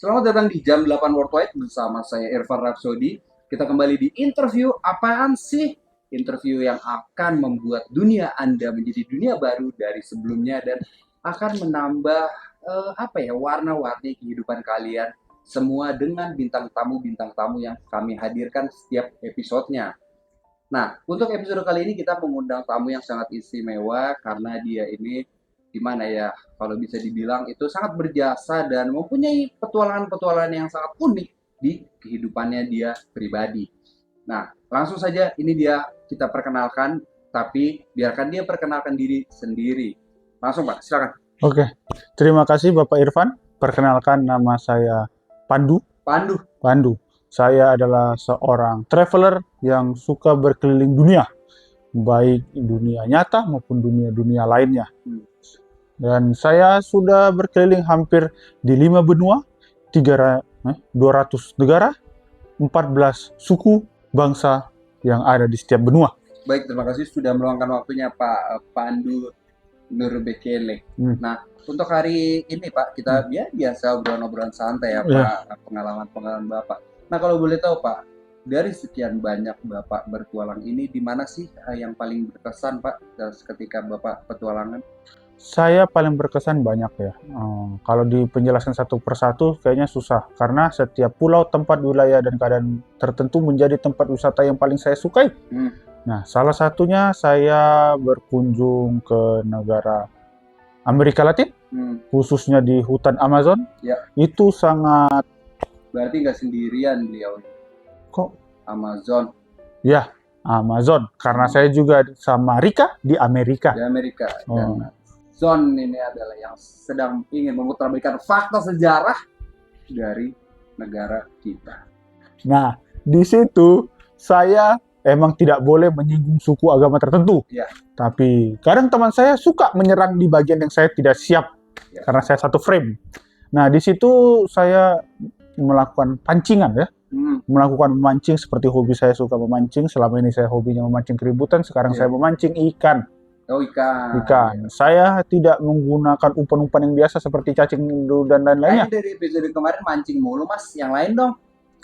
Selamat datang di Jam 8 Worldwide bersama saya Irfan Rhapsody. Kita kembali di interview apaan sih? Interview yang akan membuat dunia Anda menjadi dunia baru dari sebelumnya dan akan menambah warna-warni kehidupan kalian semua dengan bintang tamu yang kami hadirkan setiap episodenya. Nah, untuk episode kali ini kita mengundang tamu yang sangat istimewa karena dia ini gimana ya, kalau bisa dibilang itu sangat berjasa dan mempunyai petualangan-petualangan yang sangat unik di kehidupannya dia pribadi. Nah, langsung saja ini dia kita perkenalkan, tapi biarkan dia perkenalkan diri sendiri. Langsung Pak, silakan. Oke, terima kasih Bapak Irfan. Perkenalkan nama saya Pandu. Pandu. Saya adalah seorang traveler yang suka berkeliling dunia, baik dunia nyata maupun dunia-dunia lainnya. Dan saya sudah berkeliling hampir di 5 benua, 200 negara, 14 suku, bangsa yang ada di setiap benua. Baik, terima kasih sudah meluangkan waktunya Pak Pandu Nurbekele. Nah, untuk hari ini Pak, kita biasa obrolan-obrolan santai ya Pak, pengalaman-pengalaman Bapak. Nah, kalau boleh tahu Pak, dari sekian banyak Bapak bertualang ini, di mana sih yang paling berkesan Pak ketika Bapak petualangan? Saya paling berkesan banyak ya. Kalau dipenjelaskan satu persatu kayaknya susah. Karena setiap pulau, tempat, wilayah, dan keadaan tertentu menjadi tempat wisata yang paling saya sukai. Nah, salah satunya saya berkunjung ke negara Amerika Latin, khususnya di hutan Amazon. Ya. Itu sangat... Berarti nggak sendirian beliau? Kok? Amazon. Ya, Amazon. Karena saya juga sama Rika di Amerika. Di Amerika. Dan Zon ini adalah yang sedang ingin memutarbalikkan fakta sejarah dari negara kita. Nah, di situ saya emang tidak boleh menyinggung suku agama tertentu. Ya. Tapi kadang teman saya suka menyerang di bagian yang saya tidak siap. Ya. Karena saya satu frame. Nah, di situ saya melakukan pancingan ya. Melakukan memancing seperti hobi saya suka memancing. Selama ini saya hobinya memancing keributan. Sekarang saya memancing ikan. Oh, ikan. Ya. Saya tidak menggunakan umpan-umpan yang biasa seperti cacing dan lain-lainnya. Dari episode kemarin mancing mulu Mas. Yang lain dong.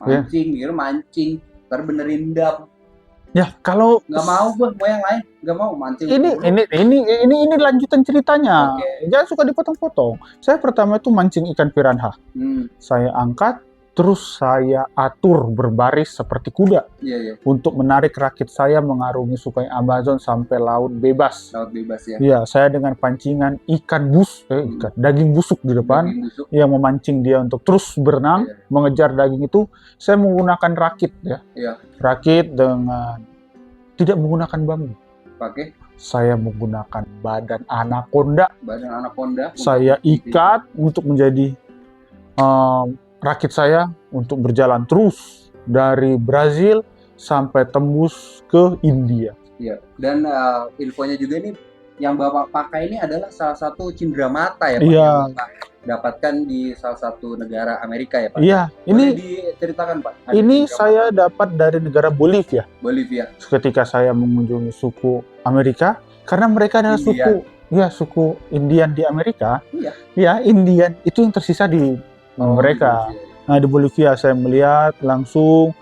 Mancing, ntar benerin dam. Ya, kalau nggak mau gue, mau yang lain, nggak mau mancing. Ini lanjutan ceritanya. Jangan suka dipotong-potong. Saya pertama itu mancing ikan piranha. Saya angkat, terus saya atur berbaris seperti kuda untuk menarik rakit saya mengarungi sungai Amazon sampai laut bebas. Laut bebas ya. Iya, saya dengan pancingan ikan daging busuk di depan, yang memancing dia untuk terus berenang, mengejar daging itu. Saya menggunakan rakit ya. Rakit dengan tidak menggunakan bambu. Pakai? Saya menggunakan badan anaconda. Badan anaconda. Saya ikat untuk menjadi rakit saya untuk berjalan terus dari Brazil sampai tembus ke India. Iya. Dan infonya juga ini yang Bapak pakai ini adalah salah satu cindera mata ya Pak. Iya. Yang Bapak dapatkan di salah satu negara Amerika ya Pak. Iya. Boleh diceritakan Pak? Ini saya dapat dari negara Bolivia. Bolivia. Ketika saya mengunjungi suku Amerika, karena mereka adalah suku Indian di Amerika. Iya, Indian itu yang tersisa di mereka. Nah, di Bolivia saya melihat langsung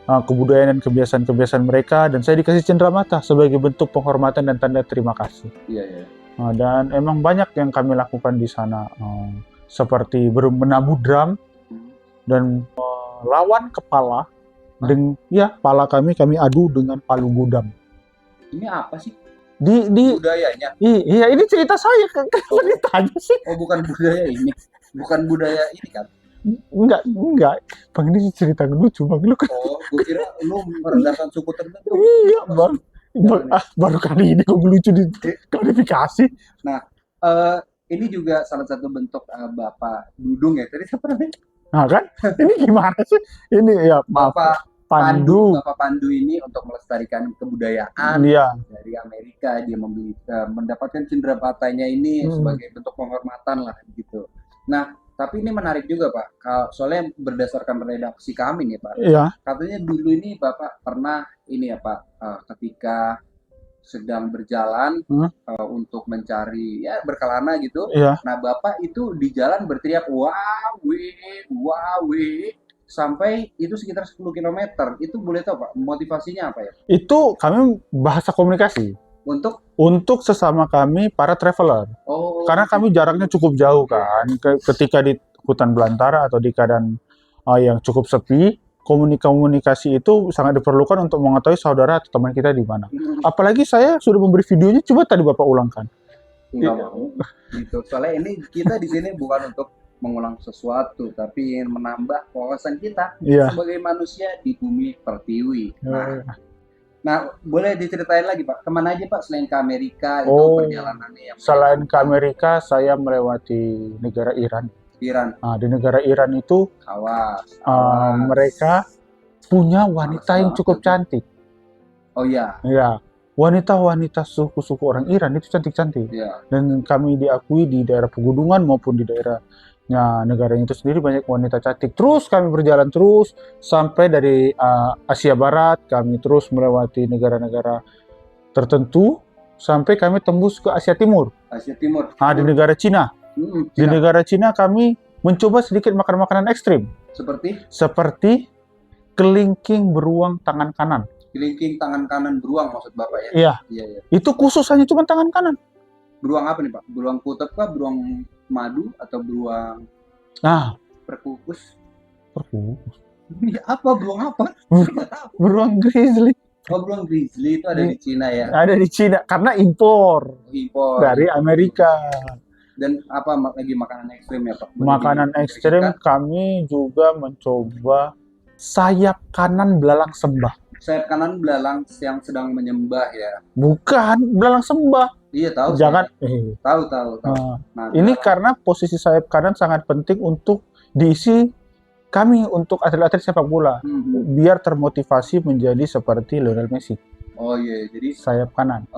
kebudayaan dan kebiasaan-kebiasaan mereka, dan saya dikasih cendera mata sebagai bentuk penghormatan dan tanda terima kasih. Dan emang banyak yang kami lakukan di sana, seperti menabuh drum dan melawan kepala. Pala kami adu dengan palu godam. Ini apa sih? Di budayanya? Iya, ini cerita saya. Kenapa ditanya sih? Oh, bukan budaya ini. Bukan budaya ini kan? Enggak. Bang, ini cerita lucu, Bang. Lu kan. Oh, gue kira lu merendahkan suku tertentu. Iya, Bang. Baru kali ini gue lucu di klarifikasi. Nah, ini juga salah satu bentuk Bapak Dudung ya. Tadi siapa namanya? Nah, kan? Ini gimana sih? Ini ya, Bapak Pandu. Bapak Pandu ini untuk melestarikan kebudayaan dari Amerika. Dia mendapatkan cendera matanya ini sebagai bentuk penghormatan lah gitu. Nah, tapi ini menarik juga Pak, soalnya berdasarkan redaksi kami nih Pak. Katanya dulu ini Bapak pernah ini ya Pak, ketika sedang berjalan untuk mencari ya berkelana gitu. Iya. Nah, Bapak itu di jalan berteriak wawe sampai itu sekitar 10 kilometer. Itu boleh tahu Pak, motivasinya apa ya? Itu kami bahasa komunikasi untuk sesama kami para traveler. Oh, Karena kami jaraknya cukup jauh kan. Ketika di hutan belantara atau di keadaan yang cukup sepi, komunikasi itu sangat diperlukan untuk mengetahui saudara atau teman kita di mana. Apalagi saya sudah memberi videonya, coba tadi Bapak ulangkan. nggak mau gitu. Soalnya ini kita di sini bukan untuk mengulang sesuatu, tapi ingin menambah wawasan kita sebagai manusia di bumi pertiwi. Nah, boleh diceritain lagi Pak, kemana aja Pak selain ke Amerika itu perjalanannya? Yang selain ke Amerika, saya melewati negara Iran. Nah, di negara Iran itu mereka punya wanita yang cukup cantik. Oh iya. Ya, wanita-wanita suku-suku orang Iran itu cantik-cantik. Dan kami diakui di daerah pegunungan maupun di daerahnya negara itu sendiri banyak wanita cantik. Terus kami berjalan terus sampai dari Asia Barat, kami terus melewati negara-negara tertentu sampai kami tembus ke Asia Timur. Nah, di negara Cina. Di negara Cina kami mencoba sedikit makan makanan ekstrim. Seperti kelingking beruang tangan kanan. Kelingking tangan kanan beruang maksud Bapak ya? Iya. Itu khusus hanya cuma tangan kanan. Beruang apa nih Pak? Beruang kutub kah? Beruang madu atau beruang perkukus? Apa beruang apa? Beruang grizzly. Oh, beruang grizzly itu ada di Cina ya? Ada di Cina karena impor dari Amerika. Dan apa lagi makanan ekstrim ya Pak? Makanan ekstrim kami juga mencoba sayap kanan belalang sembah. Sayap kanan belalang yang sedang menyembah ya? Bukan, belalang sembah. Iya tahu. Jangan. Tahu. Nah, ini karena posisi sayap kanan sangat penting untuk diisi kami untuk atlet-atlet sepak bola, biar termotivasi menjadi seperti Lionel Messi. Oh iya, jadi sayap kanan.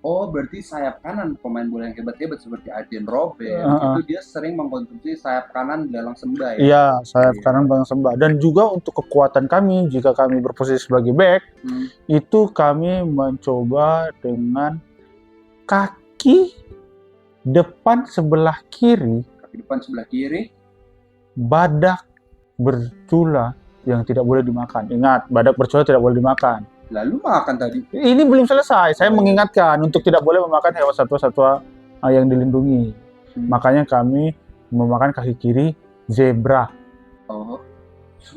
Oh, berarti sayap kanan pemain bola yang hebat-hebat seperti Arjen Robben itu dia sering mengkonsumsi sayap kanan belalang sembah ya? Iya, sayap kanan belalang sembah. Dan juga untuk kekuatan kami, jika kami berposisi sebagai back, itu kami mencoba dengan kaki depan sebelah kiri. Badak bercula yang tidak boleh dimakan. Ingat, badak bercula tidak boleh dimakan. Lalu makan tadi? Ini belum selesai. Saya mengingatkan untuk tidak boleh memakan hewan satwa-satwa yang dilindungi. Makanya kami memakan kaki kiri zebra. Oh,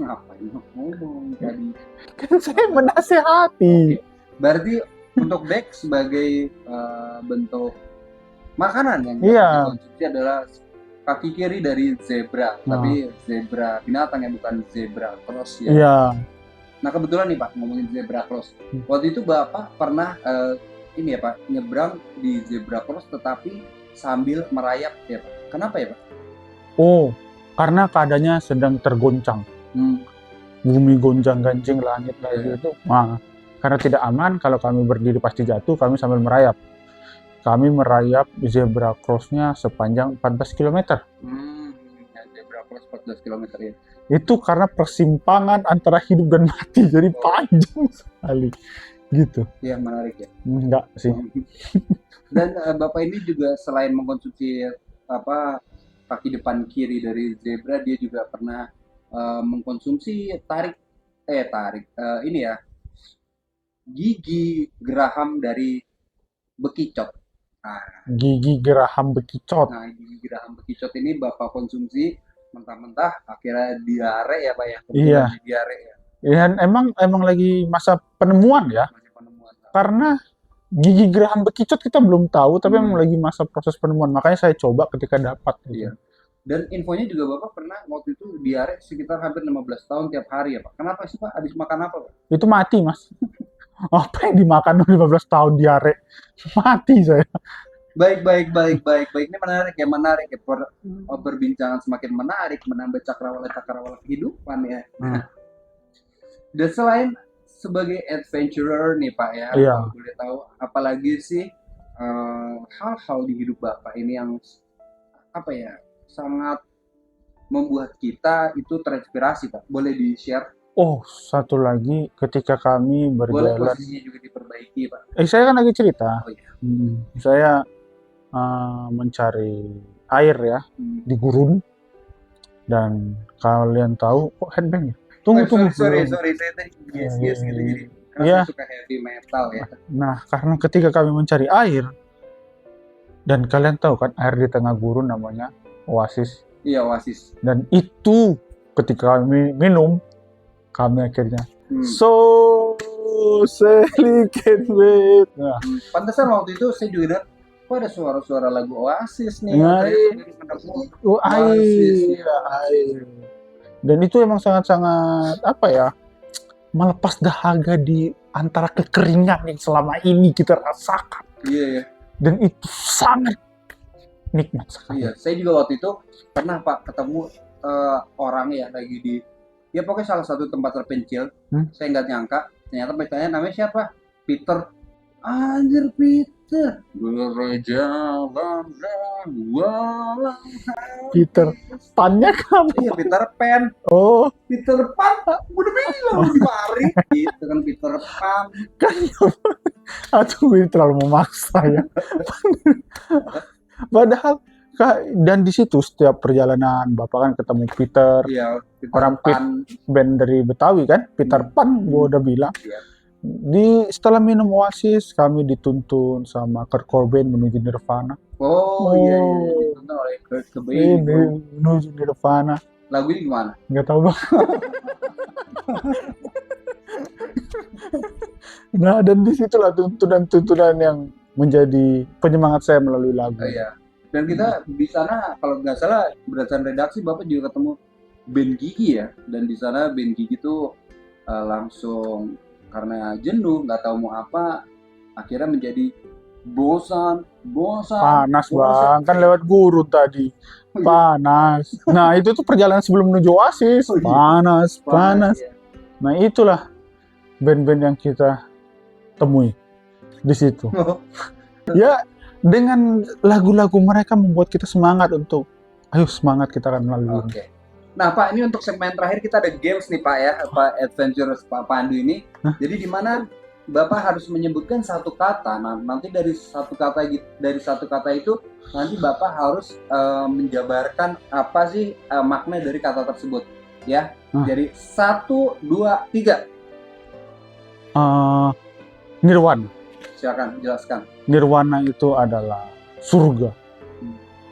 ngapain ngomong tadi? Kan saya menasehati. Berarti untuk back sebagai bentuk makanan yang dikonsumsi adalah kaki kiri dari zebra, tapi zebra binatang yang bukan zebra cross ya. Iya. Nah kebetulan nih Pak, ngomongin zebra cross. Waktu itu Bapak pernah ini ya Pak, nyebrang di zebra cross tetapi sambil merayap ya Pak. Kenapa ya Pak? Oh, karena keadaannya sedang tergoncang. Bumi gonjang-ganjing, langit itu. Nah, karena tidak aman kalau kami berdiri pasti jatuh, kami sambil merayap. Kami merayap zebra cross-nya sepanjang 14 km. Zebra cross 14 km ya. Itu karena persimpangan antara hidup dan mati, jadi panjang sekali gitu. Iya, menarik ya. Enggak sih. Dan Bapak ini juga selain mengkonsumsi kaki depan kiri dari zebra, dia juga pernah mengkonsumsi gigi geraham dari bekicot. Gigi geraham bekicot. Nah, gigi geraham bekicot ini Bapak konsumsi mentah-mentah akhirnya diare ya Pak ya? Iya. Diare ya. Ya, emang lagi masa penemuan ya. Karena gigi geraham bekicot kita belum tahu, tapi memang lagi masa proses penemuan. Makanya saya coba ketika dapat. Iya. Dan infonya juga Bapak pernah waktu itu diare sekitar hampir 15 tahun tiap hari ya Pak. Kenapa sih Pak? Habis makan apa Pak? Itu mati Mas. Apa yang dimakan 15 tahun diare? Mati saya. Baik. Ini menarik ya. Perbincangan semakin menarik, menambah cakrawala kehidupan ya. Dan selain sebagai adventurer nih Pak ya, boleh tahu apalagi sih hal-hal di hidup Bapak ini yang sangat membuat kita itu terinspirasi Pak. Boleh di-share? Oh, satu lagi ketika kami berjalan. Boleh posisinya juga diperbaiki. Ricky, Pak? Saya kan lagi cerita. Oh iya. Saya mencari air ya di gurun, dan kalian tahu kok headbang ya? Tunggu. Sorry, saya tadi yes gitu jadi. Karena Iya. saya suka heavy metal ya. Nah, karena ketika kami mencari air, dan kalian tahu kan air di tengah gurun namanya oasis, Iya, Oasis. dan itu ketika kami minum, kami akhirnya so sedikit wait. Nah, Pantesan waktu itu saya juga dengar, kok ada suara-suara lagu Oasis nih. Nah, Oasis, air. Dan itu emang sangat-sangat apa ya, melepas dahaga di antara kekeringan yang selama ini kita rasakan. Iya ya. Dan itu sangat nikmat sekali. Iya, saya juga waktu itu pernah Pak ketemu orang ya lagi di, ya pokoknya salah satu tempat terpencil. Saya nggak nyangka, ternyata bertanya namanya siapa? Peter. Anjir Peter. Berjalan walau. Peter Pan-nya kamu. Iya Peter Pan. Oh, Peter Pan. Udah bilang di mari. Itu kan Peter Pan. kan aduh, ini terlalu memaksa ya. Padahal dan di situ setiap perjalanan Bapak kan ketemu Peter, Iya, Peter orang Pan. band dari Betawi kan, Peter Pan, gua udah bilang. Iya. Setelah minum Oasis, kami dituntun sama Kurt Cobain menuju Nirvana. Oh iya, dituntun oleh Kurt Cobain. Menuju Nirvana. Lagu ini gimana? Nggak tahu Bang. Nah, dan disitulah tuntunan-tuntunan yang menjadi penyemangat saya melalui lagu. Oh, iya. Dan kita di sana kalau nggak salah berdasarkan redaksi Bapak juga ketemu band Gigi ya. Dan di sana band Gigi tuh langsung karena jenuh nggak tahu mau apa, akhirnya menjadi bosan. Panas Bang, kan lewat guru tadi. Panas. Nah, itu tuh perjalanan sebelum menuju Oasis. Panas. Ya. Nah, itulah band-band yang kita temui di situ. Ya, dengan lagu-lagu mereka membuat kita semangat untuk ayo semangat kita akan melalui. Oke. Nah Pak, ini untuk segmen terakhir kita ada games nih Pak ya, Pak Adventures Pak Pandu ini. Jadi di mana Bapak harus menyebutkan satu kata. Nah, nanti dari satu kata itu nanti Bapak harus menjabarkan apa sih makna dari kata tersebut, ya. Jadi 1, 2, 3. Nirwana. Silakan jelaskan. Nirwana itu adalah surga.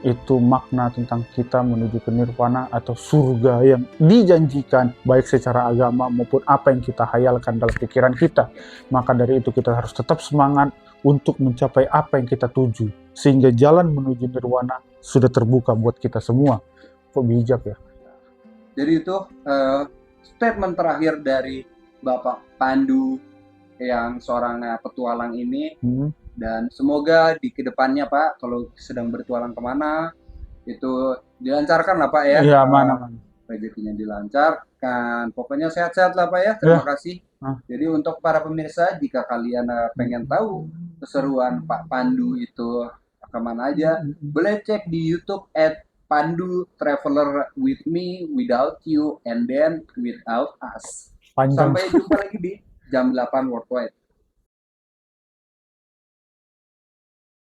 Itu makna tentang kita menuju ke nirwana atau surga yang dijanjikan baik secara agama maupun apa yang kita hayalkan dalam pikiran kita. Maka dari itu kita harus tetap semangat untuk mencapai apa yang kita tuju, sehingga jalan menuju nirwana sudah terbuka buat kita semua. Kok bijak ya? Jadi itu statement terakhir dari Bapak Pandu yang seorang petualang ini. Dan semoga di kedepannya Pak, kalau sedang bertualang kemana, itu dilancarkan lah Pak ya. Iya, aman. Rezekinya dilancarkan. Pokoknya sehat-sehat lah Pak ya. Terima kasih. Jadi untuk para pemirsa, jika kalian pengen tahu keseruan Pak Pandu itu kemana aja, boleh cek di YouTube @Pandu Traveler with me, without you, and then without us. Panjang. Sampai jumpa lagi di jam 8 Worldwide.